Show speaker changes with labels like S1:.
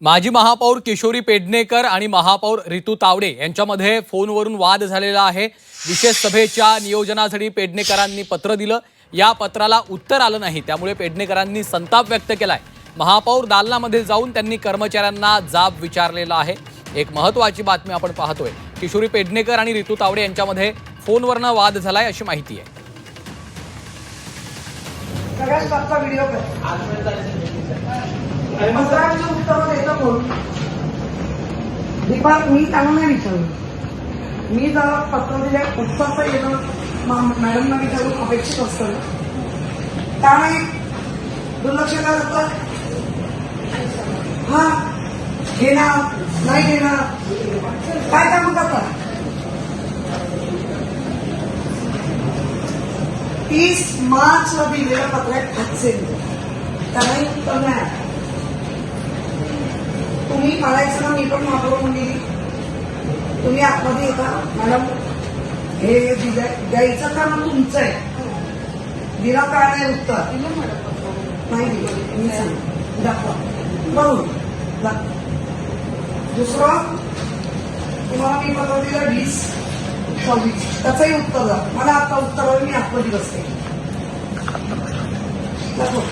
S1: माजी महापौर किशोरी पेडणेकर आणि महापौर रितू तावडे यांच्यामध्ये फोनवरून वाद झालेला आहे। विशेष सभेच्या नियोजनासाठी पेडणेकरांनी पत्र दिलं, या पत्राला उत्तर आलं नाही, त्यामुळे पेडणेकरांनी संताप व्यक्त केलाय। महापौर दालनामध्ये जाऊन त्यांनी कर्मचाऱ्यांना जाब विचारलेला आहे। एक महत्त्वाची बातमी आपण पाहतोय, किशोरी पेडणेकर आणि रितू तावडे यांच्यामध्ये फोनवरनं वाद झालाय अशी माहिती आहे।
S2: मी त्यांना नाही विचारलं, मी जरा पत्र दिल्या उत्तर येणं मॅडमना विचारून अपेक्षित असतं, त्यामुळे दुर्लक्ष करत हा घेणार नाही घेणार काय काम करतात। 30 मार्चला दिलेल्या पत्रात हातसेल त्यालाही उत्तर नाही। तुम्ही म्हणायचं ना, मी पण महापौर म्हणली तुम्ही आतमध्ये येता मॅडम, हे द्यायचं का मग तुमचं आहे, दिला काय नाही उत्तर नाही दिलं, मी सांग दाखवा बरोबर। दुसरं तुम्हाला मी पत्र दिलं 20-24, त्याचंही उत्तर द्या, मला आता उत्तर मी आतमध्ये बसते दाखवा।